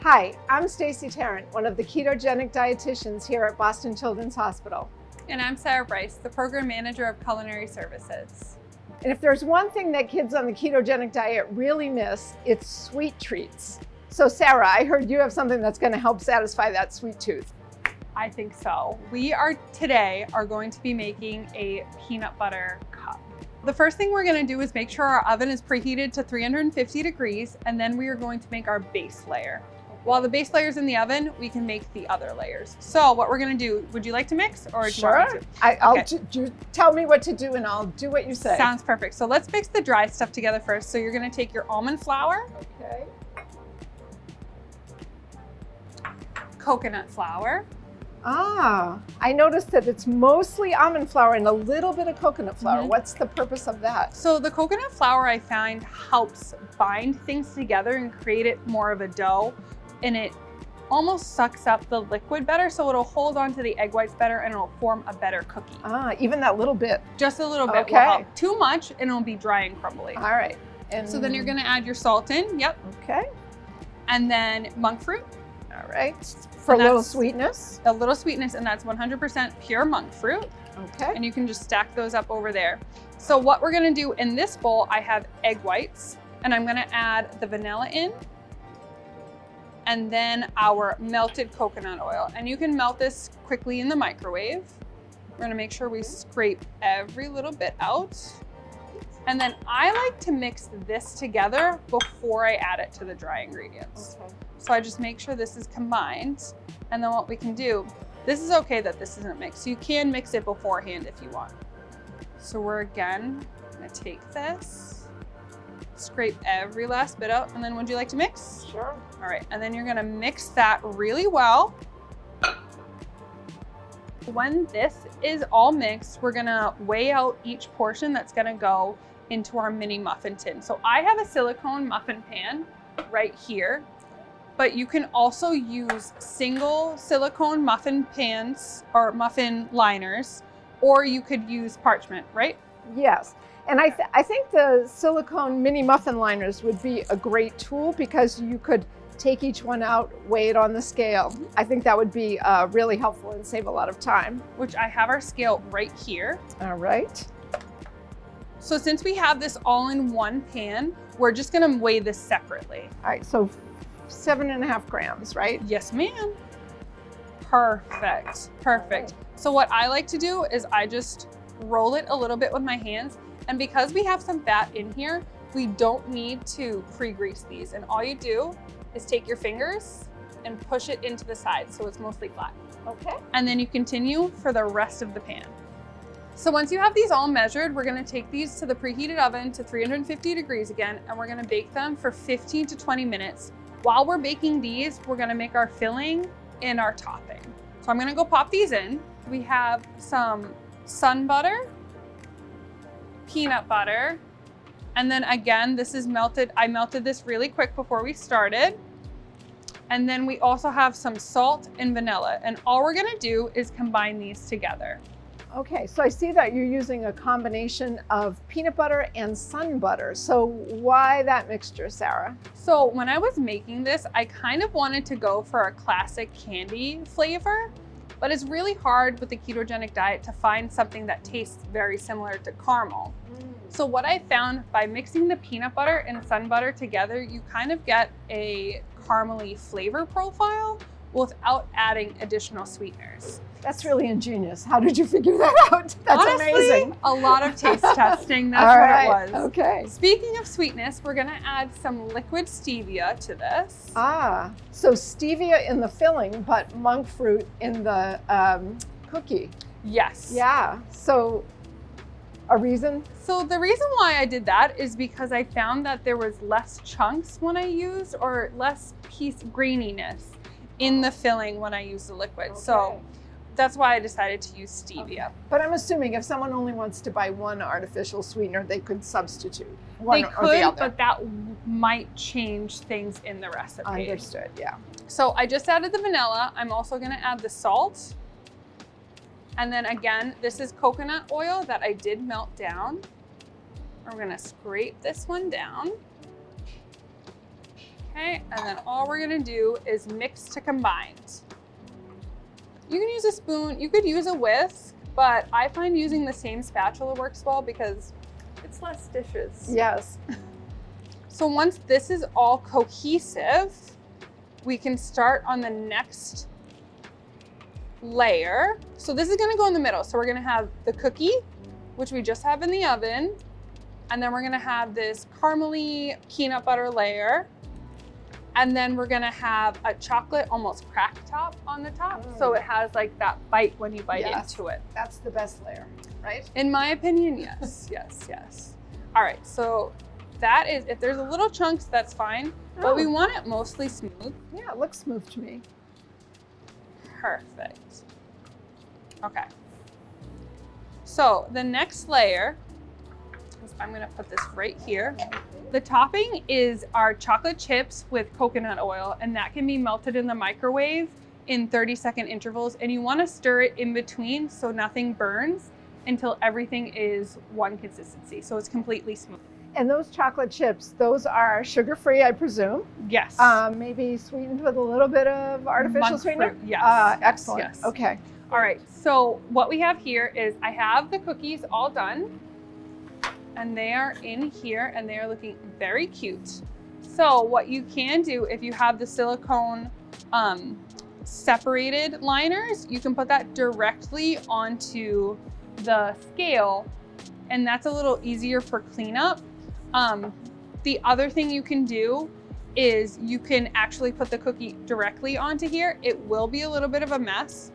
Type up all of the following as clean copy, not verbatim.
Hi, I'm Stacy Tarrant, one of the ketogenic dietitians here at Boston Children's Hospital. And I'm Sarah Bryce, the Program Manager of Culinary Services. And if there's one thing that kids on the ketogenic diet really miss, it's sweet treats. So Sarah, I heard you have something that's going to help satisfy that sweet tooth. I think so. We are today going to be making a peanut butter cup. The first thing we're going to do is make sure our oven is preheated to 350 degrees, and then we are going to make our base layer. While the base layer is in the oven, we can make the other layers. So what we're going to do, would you like to mix or do you want me to? I'll tell me what to do and I'll do what you say. Sounds perfect. So let's mix the dry stuff together first. So you're going to take your almond flour, Okay. coconut flour. Ah, I noticed that it's mostly almond flour and a little bit of coconut flour. Mhm. What's the purpose of that? So the coconut flour I find helps bind things together and create it more of a dough, and it almost sucks up the liquid better, so it'll hold on to the egg whites better and it'll form a better cookie. Ah, even that little bit. Just a little bit will Okay. help. Too much and it'll be dry and crumbly. All right. And So then you're gonna add your salt in, yep, Okay. and then monk fruit, All right. For a And little that's- sweetness. a little sweetness, and that's 100% pure monk fruit. Okay. And you can just stack those up over there. So what we're gonna do in this bowl, I have egg whites, and I'm gonna add the vanilla in, and then our melted coconut oil. And you can melt this quickly in the microwave. We're gonna make sure we scrape every little bit out. And then I like to mix this together before I add it to the dry ingredients. Okay. So I just make sure this is combined. And then what we can do, this is okay that this isn't mixed. You can mix it beforehand if you want. So we're again gonna take this, scrape every last bit out, and then would you like to mix? Sure. All right, and then you're gonna mix that really well. When this is all mixed, we're gonna weigh out each portion that's gonna go into our mini muffin tin. So I have a silicone muffin pan right here, but you can also use single silicone muffin pans or muffin liners, or you could use parchment, right? Yes. And I think the silicone mini muffin liners would be a great tool because you could take each one out, weigh it on the scale. I think that would be really helpful and save a lot of time. Which I have our scale right here. All right. So since we have this all in one pan, we're just gonna weigh this separately. All right. So 7.5 grams, right? Yes, ma'am. Perfect, perfect. So what I like to do is I just roll it a little bit with my hands. And because we have some fat in here, we don't need to pre-grease these. And all you do is take your fingers and push it into the side so it's mostly flat. Okay. And then you continue for the rest of the pan. So once you have these all measured, we're gonna take these to the preheated oven to 350 degrees again, and we're gonna bake them for 15 to 20 minutes. While we're baking these, we're gonna make our filling and our topping. So I'm gonna go pop these in. We have some sun butter, peanut butter, and then again, this is melted. I melted this really quick before we started. And then we also have some salt and vanilla. And all we're gonna do is combine these together. Okay. So I see that you're using a combination of peanut butter and sun butter. So why that mixture, Sarah? So when I was making this, I kind of wanted to go for a classic candy flavor, but it's really hard with the ketogenic diet to find something that tastes very similar to caramel. So what I found by mixing the peanut butter and sun butter together, you kind of get a caramely flavor profile without adding additional sweeteners. That's really ingenious. How did you figure that out? That's Honestly, amazing. a lot of taste testing, that's All what right. it was. Okay. Speaking of sweetness, we're gonna add some liquid stevia to this. Ah, so stevia in the filling, but monk fruit in the cookie. Yes. Yeah. So a reason? So the reason why I did that is because I found that there was less chunks when I used, or less piece graininess in the filling when I used the liquid. So that's why I decided to use stevia. But I'm assuming if someone only wants to buy one artificial sweetener, they could substitute They one or the could, other. but that might change things in the recipe. Understood, yeah. So I just added the vanilla. I'm also gonna add the salt. And then again, this is coconut oil that I did melt down. We're gonna scrape this one down. Okay, and then all we're gonna do is mix to combine. You can use a spoon, you could use a whisk, but I find using the same spatula works well because it's less dishes. Yes. So once this is all cohesive, we can start on the next layer. So this is gonna go in the middle. So we're gonna have the cookie, which we just have in the oven. And then we're gonna have this caramely peanut butter layer. And then we're gonna have a chocolate almost crack top on the top. So it has like that bite when you bite into it. That's the best layer, right? In my opinion, yes, yes. All right, so that is, if there's a little chunks, that's fine. But we want it mostly smooth. Yeah, it looks smooth to me. Perfect. Okay. So the next layer, I'm gonna put this right here. The topping is our chocolate chips with coconut oil, and that can be melted in the microwave in 30-second intervals. And you wanna stir it in between so nothing burns until everything is one consistency. So it's completely smooth. And those chocolate chips, those are sugar-free, I presume? Yes. Maybe sweetened with a little bit of artificial Monk sweetener? fruit, yes. Excellent. Yes. Okay. All right, so what we have here is I have the cookies all done, and they are in here and they are looking very cute. So what you can do if you have the silicone separated liners, you can put that directly onto the scale, and that's a little easier for cleanup. The other thing you can do is you can actually put the cookie directly onto here. It will be a little bit of a mess.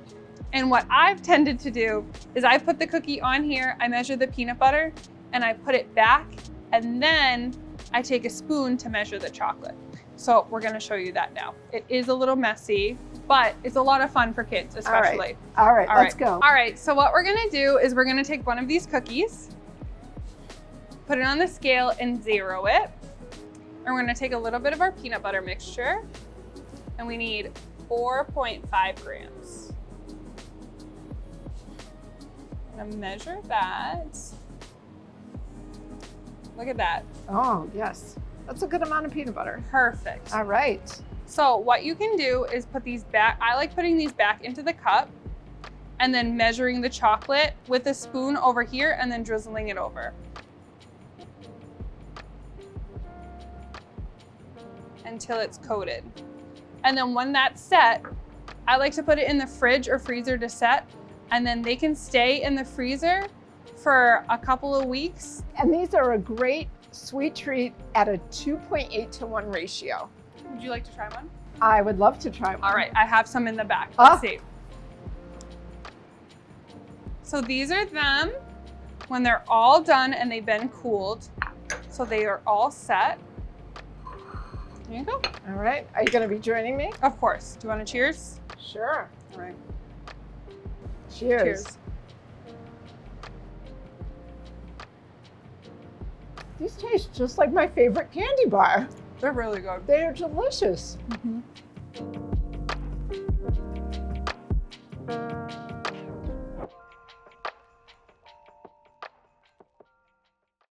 And what I've tended to do is I put the cookie on here, I measure the peanut butter, and I put it back, and then I take a spoon to measure the chocolate. So we're gonna show you that now. It is a little messy, but it's a lot of fun for kids, especially. All right, let's go. All right, so what we're gonna do is we're gonna take one of these cookies, put it on the scale and 0 it. And we're gonna take a little bit of our peanut butter mixture, and we need 4.5 grams. I'm gonna measure that. Look at that. Oh, yes. That's a good amount of peanut butter. Perfect. All right. So what you can do is put these back. I like putting these back into the cup and then measuring the chocolate with a spoon over here and then drizzling it over. Until it's coated. And then when that's set, I like to put it in the fridge or freezer to set, and then they can stay in the freezer for a couple of weeks. And these are a great sweet treat at a 2.8 to 1 ratio. Would you like to try one? I would love to try one. All right, I have some in the back. Let's see. So these are them when they're all done and they've been cooled. So they are all set. There you go. All right, are you gonna be joining me? Of course. Do you want to cheers? Sure. All right. Cheers. Cheers. These taste just like my favorite candy bar. They're really good. They are delicious. Mm-hmm.